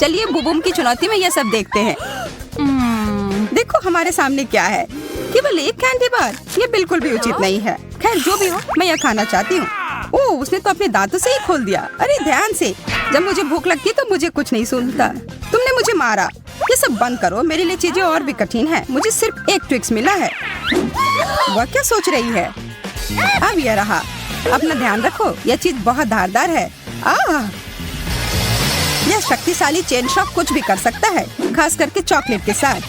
चलिए बुबुम की चुनौती में ये सब देखते हैं। देखो हमारे सामने क्या है, केवल एक कैंडी बार। ये बिल्कुल भी उचित नहीं है। खैर जो भी हो, मैं यह खाना चाहती हूँ। ओह, उसने तो अपने दांतों से ही खोल दिया। अरे ध्यान से, जब मुझे भूख लगती है तो मुझे कुछ नहीं सुनता। तुमने मुझे मारा। ये सब बंद करो, मेरे लिए चीजें और भी कठिन है। मुझे सिर्फ एक ट्विक्स मिला है। वह क्या सोच रही है? अब यह रहा। अपना ध्यान रखो, यह चीज बहुत धारदार है। यह शक्तिशाली चेन शॉक कुछ भी कर सकता है, खास करके चॉकलेट के साथ।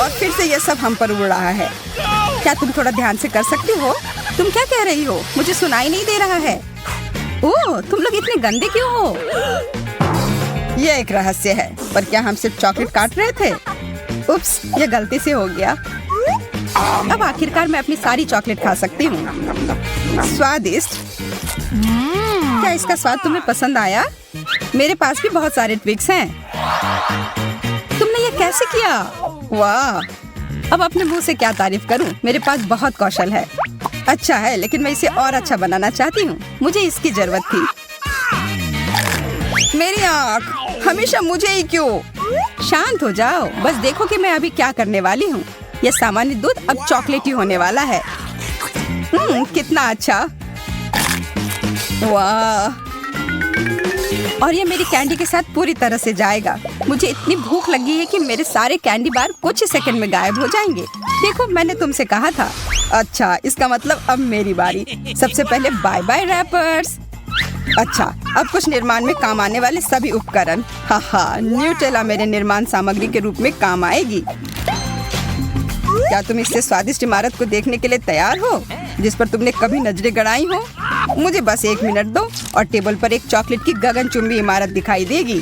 और फिर से यह सब हम पर उड़ रहा है। क्या तुम थोड़ा ध्यान से कर सकती हो? तुम क्या कह रही हो? मुझे सुनाई नहीं दे रहा है। ओह, तुम लोग इतने गंदे क्यों हो? यह एक रहस्य है, पर क्या हम सिर्फ चॉकलेट काट रहे थे? उप्स, यह गलती से हो गया। अब आखिरकार मैं अपनी सारी चॉकलेट खा सकती हूँ। स्वादिष्ट। क्या इसका स्वाद तुम्हें पसंद आया? मेरे पास भी बहुत सारे ट्विक्स हैं। तुमने ये कैसे किया? वाह! अब अपने मुंह से क्या तारीफ करूं? मेरे पास बहुत कौशल है। अच्छा है, लेकिन मैं इसे और अच्छा बनाना चाहती हूँ। मुझे इसकी जरूरत थी। मेरी आँख, हमेशा मुझे ही क्यों? शांत हो जाओ, बस देखो कि मैं अभी क्या करने वाली हूँ। यह सामान्य दूध अब चॉकलेटी होने वाला है। कितना अच्छा! वाह! और ये मेरी कैंडी के साथ पूरी तरह से जाएगा। मुझे इतनी भूख लगी है कि मेरे सारे कैंडी बार कुछ ही सेकंड में गायब हो जाएंगे। देखो, मैंने तुमसे कहा था। अच्छा, इसका मतलब अब मेरी बारी। सबसे पहले बाय बाय रैपर्स। अच्छा, अब कुछ निर्माण में काम आने वाले सभी उपकरण। हाँ, न्यूटेला मेरे निर्माण सामग्री के रूप में काम आएगी। क्या तुम इससे स्वादिष्ट इमारत को देखने के लिए तैयार हो, जिस पर तुमने कभी नजरें गड़ाई हो? मुझे बस 1 मिनट दो और टेबल पर एक चॉकलेट की गगनचुंबी इमारत दिखाई देगी।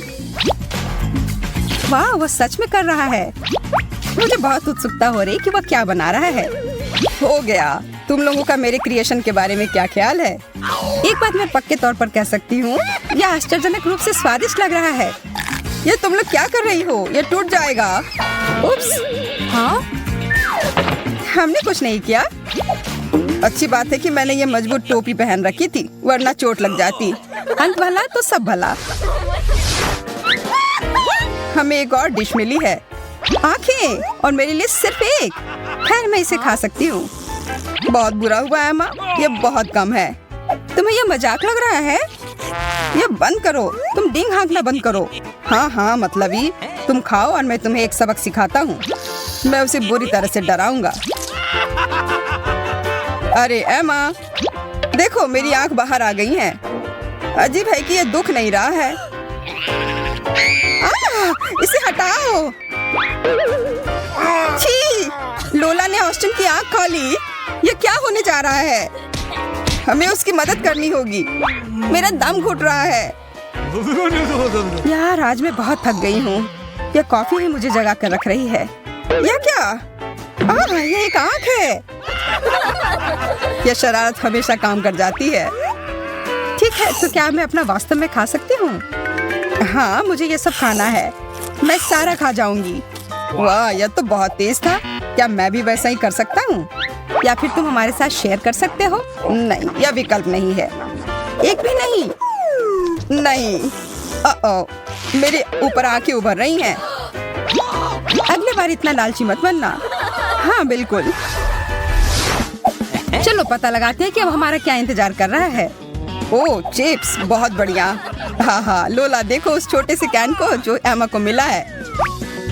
वाह, वो सच में कर रहा है। मुझे बहुत उत्सुकता हो रही कि वह क्या बना रहा है। हो गया। तुम लोगों का मेरे क्रिएशन के बारे में क्या ख्याल है? एक बात मैं पक्के तौर पर कह सकती हूँ, यह आश्चर्यजनक रूप से स्वादिष्ट लग रहा है। ये तुम लोग क्या कर रही हो? ये टूट जाएगा। उप्स। हाँ, हमने कुछ नहीं किया। अच्छी बात है कि मैंने ये मजबूत टोपी पहन रखी थी, वरना चोट लग जाती। अंत भला तो सब भला। हमें एक और डिश मिली है, आंखें, और मेरे लिए सिर्फ एक। खैर, मैं इसे खा सकती हूँ। बहुत बुरा हुआ एमा, ये बहुत कम है। तुम्हें ये मजाक लग रहा है? ये बंद करो। तुम डींग हाँकना बंद करो। हाँ, मतलब ही। तुम खाओ और मैं तुम्हें एक सबक सिखाता हूँ। मैं उसे बुरी तरह से डराऊंगा। अरे एमा, देखो मेरी आंख बाहर आ गई है। अजीब है कि ये दुख नहीं रहा है। इसे हटाओ। छी! लोला ने ऑस्टिन की आंख खा ली। ये क्या होने जा रहा है? हमें उसकी मदद करनी होगी। मेरा दम घुट रहा है। यार, आज मैं बहुत थक गई हूँ। यह कॉफी ही मुझे जगा कर रख रही है। यह क्या? ये एक आंख है। यह शरारत हमेशा काम कर जाती है। ठीक है, तो क्या मैं अपना वास्तव में खा सकती हूँ? हाँ, मुझे ये सब खाना है। मैं सारा खा जाऊंगी। वाह, यह तो बहुत तेज था। क्या मैं भी वैसा ही कर सकता हूँ? या फिर तुम हमारे साथ शेयर कर सकते हो? नहीं, यह विकल्प नहीं है। एक भी नहीं। नहीं। मेरे ऊपर आंखें उभर रही हैं। अगली बार इतना लालची मत बनना। हाँ, बिल्कुल। चलो पता लगाते हैं कि अब हमारा क्या इंतजार कर रहा है। ओह, चिप्स, बहुत बढ़िया। हाँ, लोला देखो उस छोटे से कैन को जो एमा को मिला है।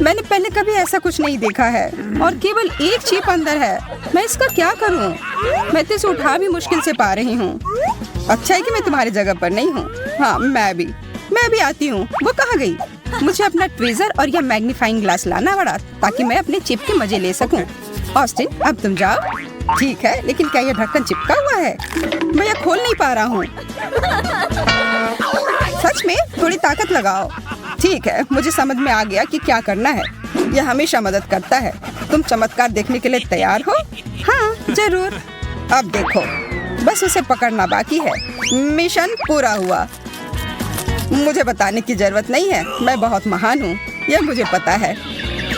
मैंने पहले कभी ऐसा कुछ नहीं देखा है, और केवल एक चिप अंदर है। मैं इसका क्या करूं? मैं तो इसे उठा भी मुश्किल से पा रही हूँ। अच्छा है कि मैं तुम्हारी जगह पर नहीं हूँ। हाँ, मैं भी आती हूँ। वो कहाँ गई? मुझे अपना ट्वीजर और यह मैग्नीफाइंग ग्लास लाना पड़ा ताकि मैं अपने चिप के मजे ले सकूं। ऑस्टिन, अब तुम जाओ। ठीक है, लेकिन क्या यह ढक्कन चिपका हुआ है? मैं यह खोल नहीं पा रहा हूँ। सच में? थोड़ी ताकत लगाओ। ठीक है, मुझे समझ में आ गया कि क्या करना है। यह हमेशा मदद करता है। तुम चमत्कार देखने के लिए तैयार हो? हाँ, जरूर। अब देखो, बस उसे पकड़ना बाकी है। मिशन पूरा हुआ। मुझे बताने की जरूरत नहीं है, मैं बहुत महान हूँ, यह मुझे पता है।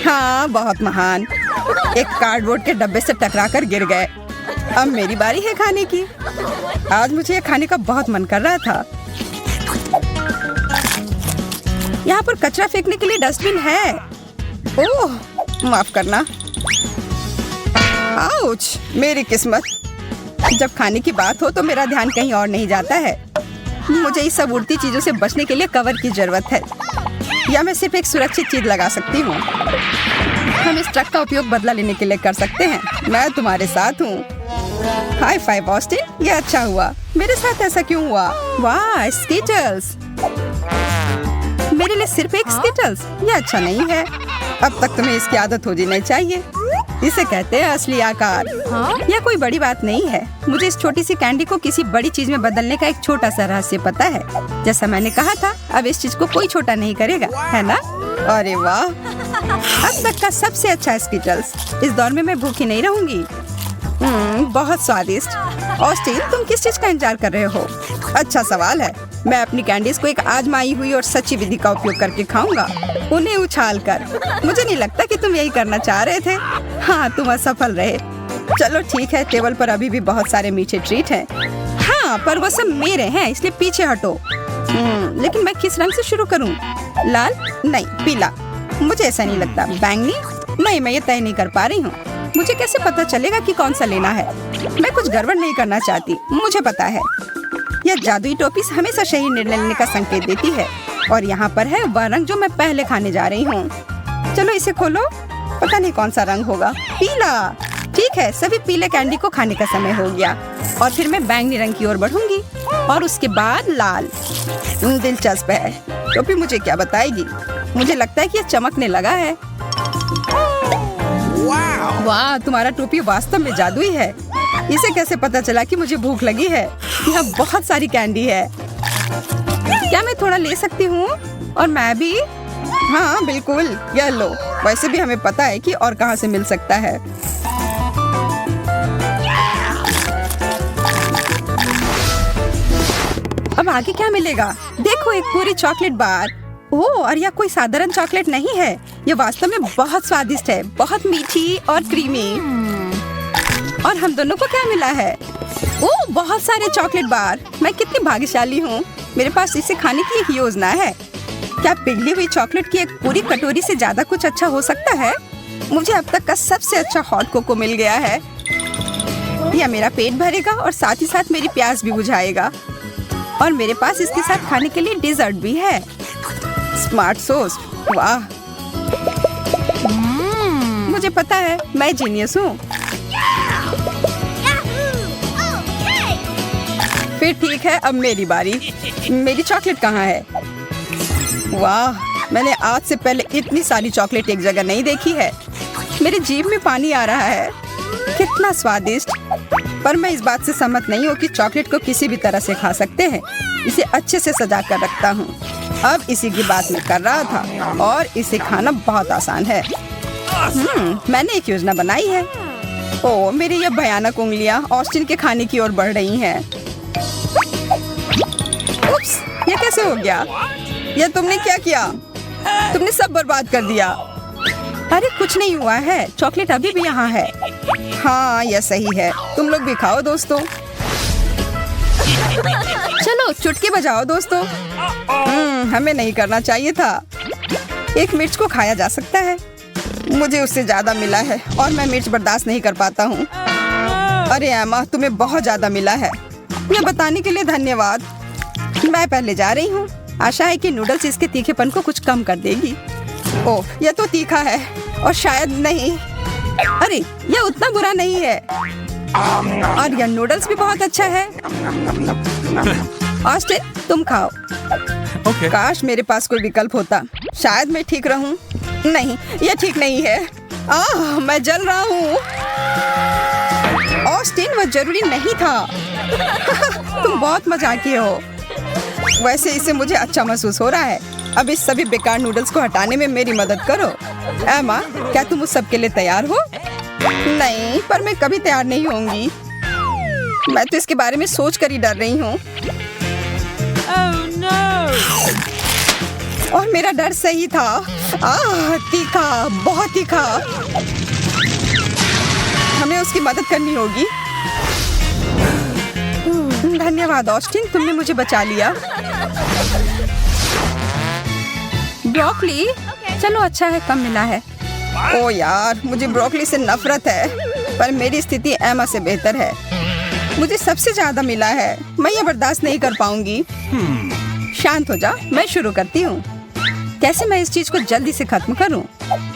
हाँ, बहुत महान। एक कार्डबोर्ड के डब्बे से टकराकर गिर गए। अब मेरी बारी है खाने की। आज मुझे यह खाने का बहुत मन कर रहा था। यहाँ पर कचरा फेंकने के लिए डस्टबिन है। ओह, माफ करना। आउच, मेरी किस्मत। जब खाने की बात हो तो मेरा ध्यान कहीं और नहीं जाता है। मुझे इस सब उड़ती चीजों से बचने के लिए कवर की जरूरत है, या मैं सिर्फ एक सुरक्षित चीज लगा सकती हूँ। हम इस ट्रक का उपयोग बदला लेने के लिए कर सकते हैं। मैं तुम्हारे साथ हूँ। हाई फाइव ऑस्टिन, ये अच्छा हुआ। मेरे साथ ऐसा क्यों हुआ? वाह, स्कीटल्स। मेरे लिए सिर्फ एक स्कीटल्स, ये अच्छा नहीं है। अब तक तुम्हें इसकी आदत हो जानी चाहिए। इसे कहते हैं असली आकार। यह कोई बड़ी बात नहीं है। मुझे इस छोटी सी कैंडी को किसी बड़ी चीज में बदलने का एक छोटा सा रहस्य पता है। जैसा मैंने कहा था, अब इस चीज को कोई छोटा नहीं करेगा, है ना? अरे वाह, अब तक का सबसे अच्छा स्कीटल्स। इस दौर में मैं भूखी नहीं रहूंगी। बहुत स्वादिष्ट। ऑस्टिन, तुम किस चीज का इंतजार कर रहे हो? अच्छा सवाल है। मैं अपनी कैंडीज को एक आजमाई हुई और सच्ची विधि का उपयोग करके खाऊंगा, उन्हें उछाल कर। मुझे नहीं लगता कि तुम यही करना चाह रहे थे। हाँ, तुम असफल रहे। चलो ठीक है, टेबल पर अभी भी बहुत सारे मीठे ट्रीट हैं। हाँ, पर वो सब मेरे हैं, इसलिए पीछे हटो। लेकिन मैं किस रंग से शुरू करूँ? लाल? नहीं, पीला। मुझे ऐसा नहीं लगता। बैंगनी? नहीं, मैं ये तय नहीं कर पा रही हूँ। मुझे कैसे पता चलेगा कि कौन सा लेना है? मैं कुछ गड़बड़ नहीं करना चाहती, मुझे पता है। यह जादुई टोपी हमेशा सही निर्णय लेने का संकेत देती है। और यहाँ पर है वह रंग जो मैं पहले खाने जा रही हूँ। चलो इसे खोलो। पता नहीं कौन सा रंग होगा। पीला। ठीक है, सभी पीले कैंडी को खाने का समय हो गया। और फिर मैं बैंगनी रंग की ओर बढ़ूंगी और उसके बाद लाल। दिलचस्प है। टोपी मुझे क्या बताएगी? मुझे लगता है कि यह चमकने लगा है। वाह, तुम्हारा टोपी वास्तव में जादुई है। इसे कैसे पता चला कि मुझे भूख लगी है? यहाँ बहुत सारी कैंडी है। क्या मैं थोड़ा ले सकती हूँ? और मैं भी? हाँ बिल्कुल, यह लो। वैसे भी हमें पता है कि और कहाँ से मिल सकता है। अब आगे क्या मिलेगा? देखो, एक पूरी चॉकलेट बार। ओह, और यह कोई साधारण चॉकलेट नहीं है। यह वास्तव में बहुत स्वादिष्ट है, बहुत मीठी और क्रीमी। और हम दोनों को क्या मिला है? ओह, बहुत सारे चॉकलेट बार। मैं कितनी भाग्यशाली हूँ। मेरे पास इसे खाने की एक योजना है। क्या पिघली हुई चॉकलेट की एक पूरी कटोरी से ज्यादा कुछ अच्छा हो सकता है? मुझे अब तक का सबसे अच्छा हॉट कोको मिल गया है। यह मेरा पेट भरेगा और साथ ही साथ मेरी प्यास भी बुझाएगा। और मेरे पास इसके साथ खाने के लिए डिजर्ट भी है। Smart sauce. वाह, मुझे पता है, मैं जीनियस हूँ। फिर ठीक है, अब मेरी बारी। मेरी चॉकलेट कहाँ है? वाह, मैंने आज से पहले इतनी सारी चॉकलेट एक जगह नहीं देखी है। मेरी जीभ में पानी आ रहा है। कितना स्वादिष्ट। पर मैं इस बात से सहमत नहीं हूँ कि चॉकलेट को किसी भी तरह से खा सकते हैं। इसे अच्छे से सजा कर रखता हूँ। अब इसी की बात मैं कर रहा था और इसे खाना बहुत आसान है। मैंने एक योजना बनाई है। ओह, मेरी यह भयानक उंगलियां ऑस्टिन के खाने की ओर बढ़ रही हैं। उप्स, ये कैसे हो गया? यह तुमने क्या किया? तुमने सब बर्बाद कर दिया। अरे कुछ नहीं हुआ है, चॉकलेट अभी भी यहाँ है। हाँ, यह सही है। तुम लोग भी खाओ दोस्तों। चलो चुटकी बजाओ दोस्तों। हमें नहीं करना चाहिए था। एक मिर्च को खाया जा सकता है। मुझे उससे ज्यादा मिला है और मैं मिर्च बर्दाश्त नहीं कर पाता हूँ। अरे एमा, तुम्हें बहुत ज्यादा मिला है। यह बताने के लिए धन्यवाद। मैं पहले जा रही हूँ। आशा है कि नूडल्स इसके तीखेपन को कुछ कम कर देगी। ओह, यह तो तीखा है और शायद नहीं। अरे, यह उतना बुरा नहीं है। और यह नूडल्स भी बहुत अच्छा है। ऑस्टिन, तुम खाओ। Okay. काश मेरे पास कोई विकल्प होता। शायद मैं ठीक रहूं। नहीं, यह ठीक नहीं है। मैं जल रहा हूँ। ऑस्टिन, वह जरूरी नहीं था। तुम बहुत मजाकिये हो। वैसे इससे मुझे अच्छा महसूस हो रहा है। अब इस सभी बेकार नूडल्स को हटाने में मेरी मदद करो। एमा, क्या तुम उस सब के लिए तैयार हो? नहीं, पर मैं कभी तैयार नहीं होंगी। मैं तो इसके बारे में सोच कर ही डर रही हूँ। और मेरा डर सही था। तीखा, बहुत तीखा। हमें उसकी मदद करनी होगी। धन्यवाद ऑस्टिन, तुमने मुझे बचा लिया। ब्रोकली? चलो अच्छा है, कम मिला है। ओ यार, मुझे ब्रोकली से नफरत है, पर मेरी स्थिति एमा से बेहतर है। मुझे सबसे ज्यादा मिला है, मैं ये बर्दाश्त नहीं कर पाऊंगी। शांत हो जा, मैं शुरू करती हूँ। कैसे मैं इस चीज को जल्दी से खत्म करूँ?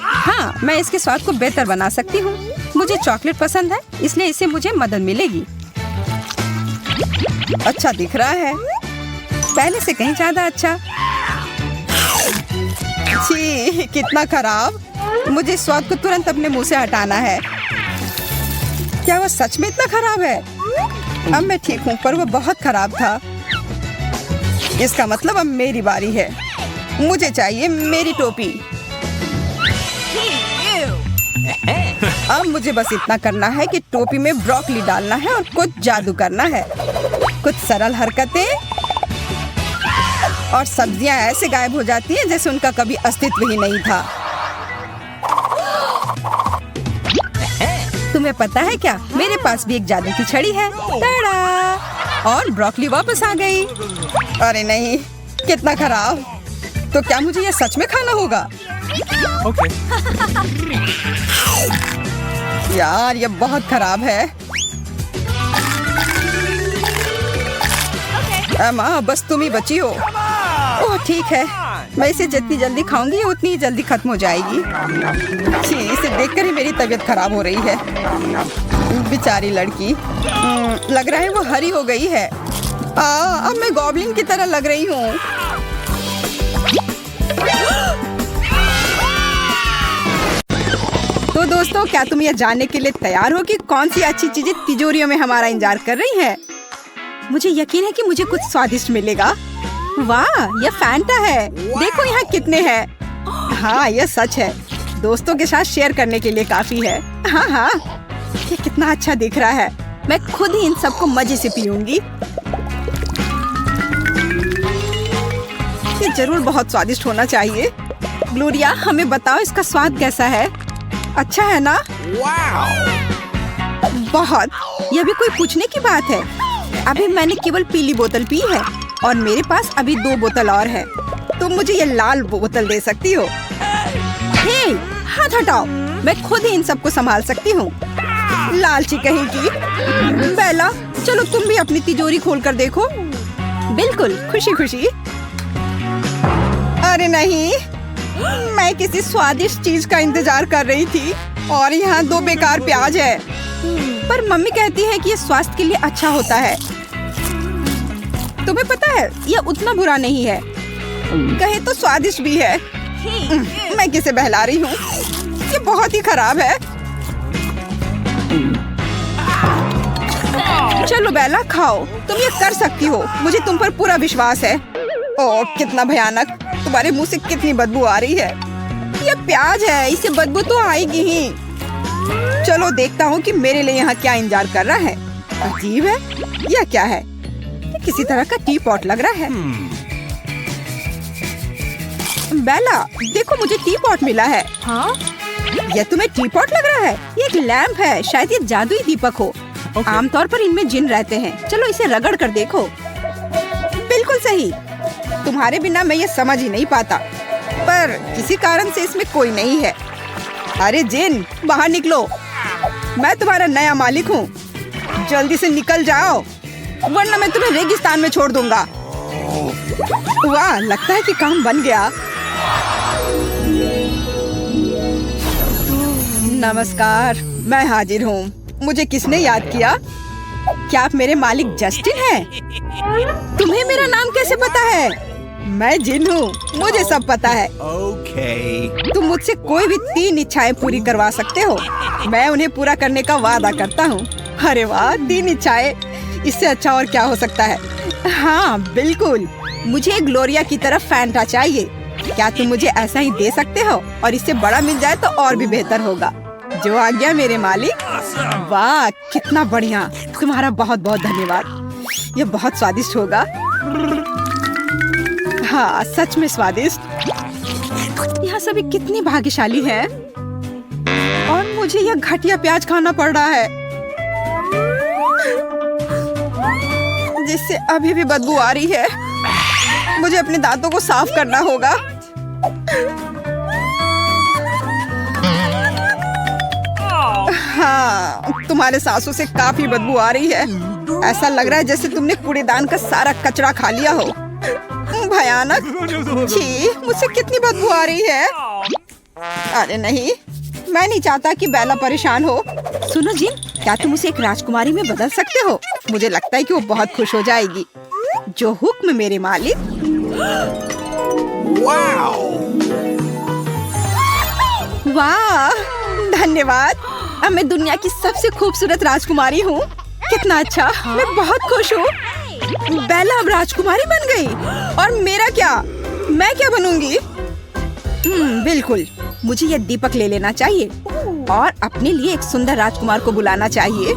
हाँ, मैं इसके स्वाद को बेहतर बना सकती हूँ। मुझे चॉकलेट पसंद है, इसलिए इससे मुझे मदद मिलेगी। अच्छा दिख रहा है, पहले से कहीं ज्यादा अच्छा। छी, कितना खराब। मुझे इस स्वाद को तुरंत अपने मुंह से हटाना है। क्या वो सच में इतना खराब है? अब मैं ठीक हूँ, पर वो बहुत खराब था। इसका मतलब अब मेरी बारी है। मुझे चाहिए मेरी टोपी। अब मुझे बस इतना करना है कि टोपी में ब्रोकली डालना है और कुछ जादू करना है। कुछ सरल हरकतें और सब्जियां ऐसे गायब हो जाती हैं जैसे उनका कभी अस्तित्व ही नहीं था। तुम्हें पता है क्या, मेरे पास भी एक जादू की छड़ी है। टाड़ा! और ब्रोकली वापस आ गई। अरे नहीं, कितना खराब। तो क्या मुझे ये सच में खाना होगा? Okay. यार, ये बहुत खराब है। एमा, बस तुम ही बची हो। ओह ठीक है, मैं इसे जितनी जल्दी खाऊंगी उतनी ही जल्दी खत्म हो जाएगी। छी, इसे देखकर ही मेरी तबीयत खराब हो रही है। बेचारी लड़की, लग रहा है वो हरी हो गई है। अब मैं गॉब्लिन की तरह लग रही हूँ। तो दोस्तों, क्या तुम यह जानने के लिए तैयार हो कि कौन सी अच्छी चीजें तिजोरियों में हमारा इंतजार कर रही हैं? मुझे यकीन है कि मुझे कुछ स्वादिष्ट मिलेगा। वाह, यह फैंटा है। देखो यहाँ कितने हैं। हाँ, यह सच है। दोस्तों के साथ शेयर करने के लिए काफी है। हाँ हाँ, ये कितना अच्छा दिख रहा है। मैं खुद ही इन सबको मजे से पीऊंगी। ये जरूर बहुत स्वादिष्ट होना चाहिए। ग्लोरिया, हमें बताओ इसका स्वाद कैसा है? अच्छा है ना? बहुत। यह भी कोई पूछने की बात है। अभी मैंने केवल पीली बोतल पी है और मेरे पास अभी 2 बोतल और है। तुम मुझे ये लाल बोतल दे सकती हो? हे, हाथ हटाओ, मैं खुद ही इन सबको संभाल सकती हूँ। लालची कहीं की। बेला, चलो तुम भी अपनी तिजोरी खोल कर देखो। बिल्कुल, खुशी खुशी। अरे नहीं, मैं किसी स्वादिष्ट चीज का इंतजार कर रही थी और यहाँ 2 बेकार प्याज है। पर मम्मी कहती है कि ये स्वास्थ्य के लिए अच्छा होता है। तुम्हें पता है, यह उतना बुरा नहीं है, कहे तो स्वादिष्ट भी है। मैं किसे बहला रही हूँ? ये बहुत ही खराब है। चलो बेला, खाओ, तुम ये कर सकती हो। मुझे तुम पर पूरा विश्वास है। ओह, कितना भयानक। तुम्हारे मुंह से कितनी बदबू आ रही है। ये प्याज है, इसे बदबू तो आएगी ही। चलो देखता हूँ कि मेरे लिए यहाँ क्या इंतजार कर रहा है। अजीब है, यह क्या है? ये किसी तरह का टी पॉट लग रहा है। बेला, देखो मुझे टी पॉट मिला है। हाँ? यह तुम्हें टी पॉट लग रहा है? ये एक लैंप है, शायद ये जादुई दीपक हो। आमतौर पर इनमें जिन रहते हैं। चलो इसे रगड़ कर देखो। बिल्कुल सही। तुम्हारे बिना मैं ये समझ ही नहीं पाता, पर किसी कारण से इसमें कोई नहीं है। अरे जिन, बाहर निकलो। मैं तुम्हारा नया मालिक हूँ। जल्दी से निकल जाओ, वरना मैं तुम्हें रेगिस्तान में छोड़ दूंगा। वाह, लगता है कि काम बन गया। नमस्कार, मैं हाजिर हूँ। मुझे किसने याद किया? क्या आप मेरे मालिक जस्टिन हैं? तुम्हें मेरा नाम कैसे पता है? मैं जिन हूँ, मुझे सब पता है। Okay. तुम मुझसे कोई भी 3 इच्छाएं पूरी करवा सकते हो। मैं उन्हें पूरा करने का वादा करता हूँ। अरे वाह, 3 इच्छाएं, इससे अच्छा और क्या हो सकता है? हाँ बिल्कुल, मुझे ग्लोरिया की तरफ फैंटा चाहिए। क्या तुम मुझे ऐसा ही दे सकते हो? और इससे बड़ा मिल जाए तो और भी बेहतर होगा। जो आ गया मेरे मालिक। वाह, कितना बढ़िया। तुम्हारा बहुत बहुत धन्यवाद। ये बहुत स्वादिष्ट होगा। हाँ, सच में स्वादिष्ट। यहाँ सभी कितनी भाग्यशाली हैं। और मुझे यह घटिया प्याज खाना पड़ रहा है, जिससे अभी भी बदबू आ रही है। मुझे अपने दांतों को साफ करना होगा। हाँ, तुम्हारे सांसों से काफी बदबू आ रही है। ऐसा लग रहा है जैसे तुमने कूड़ेदान का सारा कचरा खा लिया हो। भयानक। छी, मुझसे कितनी बदबू आ रही है। अरे नहीं, मैं नहीं चाहता कि बेला परेशान हो। सुनो जिन, क्या तुम उसे एक राजकुमारी में बदल सकते हो? मुझे लगता है कि वो बहुत खुश हो जाएगी। जो हुक्म मेरे मालिक। वाह, धन्यवाद। अब मैं दुनिया की सबसे खूबसूरत राजकुमारी हूँ। कितना अच्छा, मैं बहुत खुश हूँ। बेला अब राजकुमारी बन गई। और मेरा क्या? मैं क्या बनूंगी? बिल्कुल, मुझे यह दीपक ले लेना चाहिए और अपने लिए एक सुंदर राजकुमार को बुलाना चाहिए।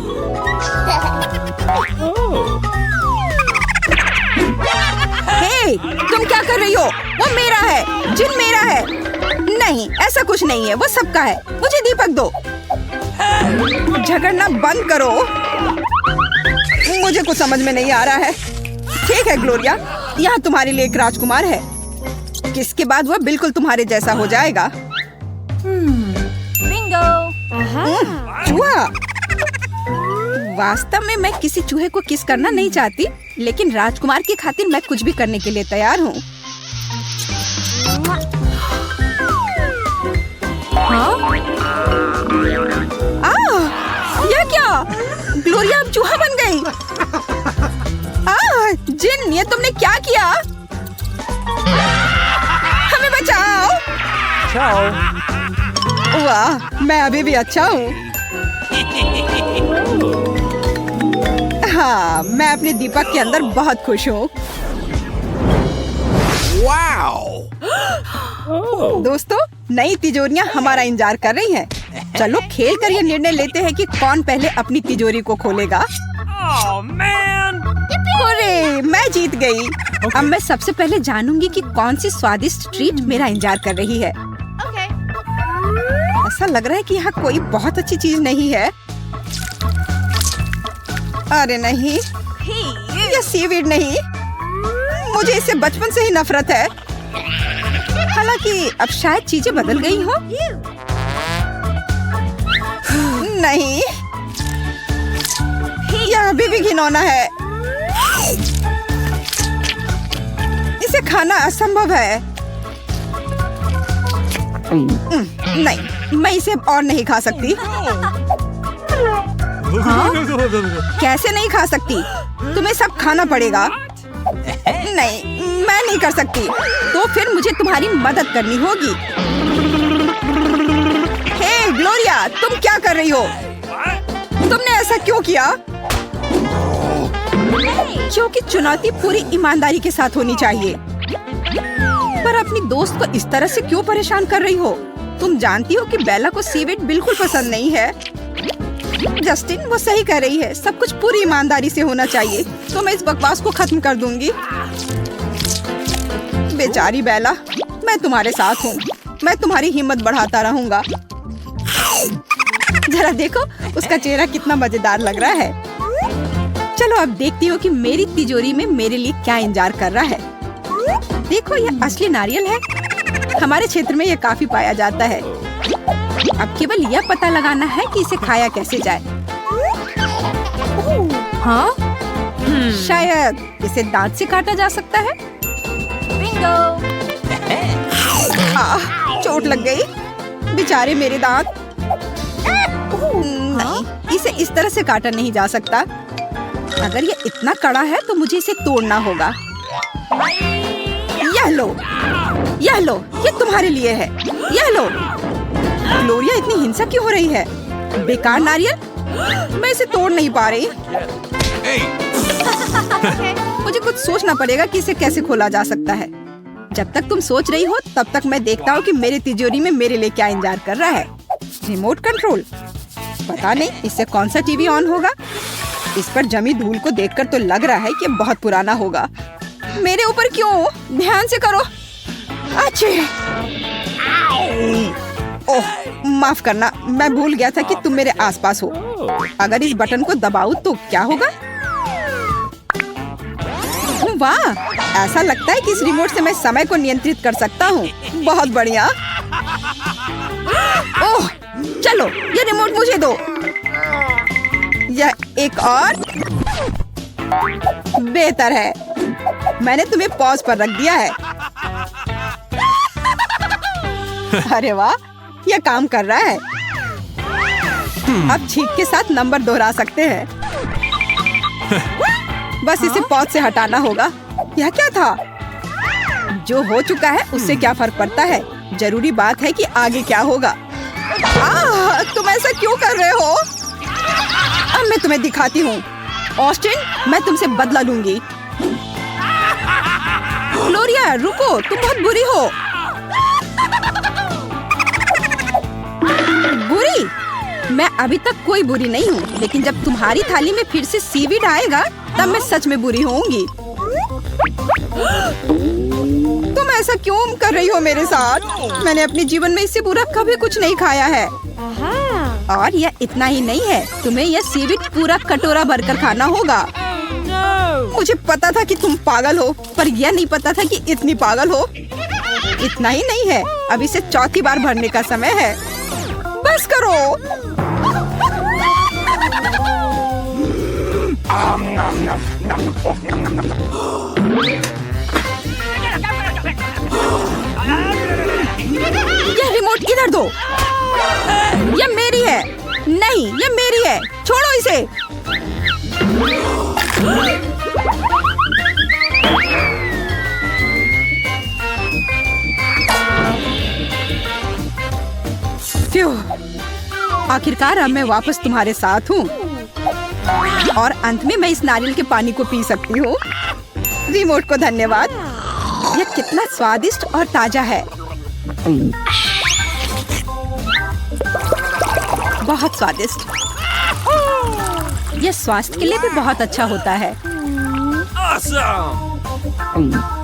हे, तुम क्या कर रही हो? वो मेरा है, जिन मेरा है। नहीं, ऐसा कुछ नहीं है, वो सबका है। मुझे दीपक दो। झगड़ना बंद करो। मुझे कुछ समझ में नहीं आ रहा है। ठीक है ग्लोरिया, यहाँ तुम्हारे लिए एक राजकुमार है। किसके बाद वह बिल्कुल तुम्हारे जैसा हो जाएगा। बिंगो। चूहा। वास्तव में मैं किसी चूहे को किस करना नहीं चाहती, लेकिन राजकुमार की खातिर मैं कुछ भी करने के लिए तैयार हूँ। यह क्या? ग्लोरिया अब चूहा बन गई। जिन, ये तुमने क्या किया? हमें बचाओ। वाह, मैं अभी भी अच्छा हूँ। हाँ, मैं अपने दीपक के अंदर बहुत खुश हूँ। दोस्तों, नई तिजोरियाँ हमारा इंतजार कर रही हैं। चलो खेल कर यह निर्णय लेते हैं कि कौन पहले अपनी तिजोरी को खोलेगा। अरे, मैं जीत गई। अब मैं सबसे पहले जानूंगी कि कौन सी स्वादिष्ट ट्रीट मेरा इंतजार कर रही है। ऐसा लग रहा है कि यहाँ कोई बहुत अच्छी चीज नहीं है। अरे नहीं, ये सीवीड नहीं। मुझे इससे बचपन से ही नफरत है। हालांकि अब शायद चीजें बदल गई हो। नहीं, यह अभी भी घिनौना है। इसे खाना असंभव है। नहीं, मैं इसे और नहीं खा सकती। हाँ? कैसे नहीं खा सकती? तुम्हें सब खाना पड़ेगा। नहीं, मैं नहीं कर सकती। तो फिर मुझे तुम्हारी मदद करनी होगी। हे ग्लोरिया, तुम क्या कर रही हो? तुमने ऐसा क्यों किया? क्योंकि चुनौती पूरी ईमानदारी के साथ होनी चाहिए। पर अपनी दोस्त को इस तरह से क्यों परेशान कर रही हो? तुम जानती हो कि बेला को सीवीड बिल्कुल पसंद नहीं है। जस्टिन, वो सही कह रही है। सब कुछ पूरी ईमानदारी से होना चाहिए। तो मैं इस बकवास को खत्म कर दूंगी। बेचारी बेला, मैं तुम्हारे साथ हूँ। मैं तुम्हारी हिम्मत बढ़ाता रहूंगा। जरा देखो, उसका चेहरा कितना मजेदार लग रहा है। चलो अब देखती हूँ कि मेरी तिजोरी में मेरे लिए क्या इंतजार कर रहा है। देखो, यह असली नारियल है। हमारे क्षेत्र में यह काफी पाया जाता है। अब केवल यह पता लगाना है कि इसे खाया कैसे जाए। हाँ? शायद इसे दांत से काटा जा सकता है। बिंगो। चोट लग गई। बेचारे मेरे दांत। नहीं, इसे इस तरह से काटा नहीं जा सकता। अगर ये इतना कड़ा है तो मुझे इसे तोड़ना होगा। यह लो, यह लो, ये तुम्हारे लिए है। यह लो। ग्लोरिया इतनी हिंसक क्यों हो रही है? बेकार नारियल, मैं इसे तोड़ नहीं पा रही। मुझे कुछ सोचना पड़ेगा कि इसे कैसे खोला जा सकता है। जब तक तुम सोच रही हो, तब तक मैं देखता हूँ कि मेरी तिजोरी में मेरे लिए क्या इंतजार कर रहा है। Remote control. पता नहीं इससे कौन सा टीवी ऑन होगा। इस पर जमी धूल को देखकर तो लग रहा है कि बहुत पुराना होगा। मेरे ऊपर क्यों? ध्यान से करो। अच्छे। ओह, माफ करना, मैं भूल गया था कि तुम मेरे आसपास हो। अगर इस बटन को दबाऊं तो क्या होगा? वाह, ऐसा लगता है कि इस रिमोट से मैं समय को नियंत्रित कर सकता हूँ। बहुत बढ़िया। ओह, चलो ये रिमोट मुझे दो। यह एक और बेहतर है। मैंने तुम्हें पॉज पर रख दिया है। अरे वाह, यह काम कर रहा है। अब छींक के साथ नंबर दोहरा सकते हैं। बस इसे पॉज से हटाना होगा। यह क्या था? जो हो चुका है उससे क्या फर्क पड़ता है? जरूरी बात है कि आगे क्या होगा। तुम ऐसा क्यों कर रहे हो? अब मैं तुम्हें दिखाती हूँ। ऑस्टिन, मैं तुमसे बदला लूंगी। ग्लोरिया, रुको, तुम बहुत बुरी हो। बुरी? मैं अभी तक कोई बुरी नहीं हूँ, लेकिन जब तुम्हारी थाली में फिर से सीवीड आएगा तब मैं सच में बुरी होंगी। तुम ऐसा क्यों कर रही हो मेरे साथ? मैंने अपने जीवन में इससे बुरा कभी कुछ नहीं खाया है। और यह इतना ही नहीं है, तुम्हें यह सीवीड पूरा कटोरा भरकर खाना होगा। मुझे पता था कि तुम पागल हो, पर यह नहीं पता था कि इतनी पागल हो। इतना ही नहीं है, अब इसे चौथी बार भरने का समय है। बस करो। यह रिमोट इधर दो। यह मेरी है। नहीं, यह मेरी है। छोड़ो इसे। आखिरकार अब मैं वापस तुम्हारे साथ हूँ और अंत में मैं इस नारियल के पानी को पी सकती हूँ। रिमोट को धन्यवाद। यह कितना स्वादिष्ट और ताजा है। बहुत स्वादिष्ट। यह स्वास्थ्य के लिए भी बहुत अच्छा होता है। Awesome!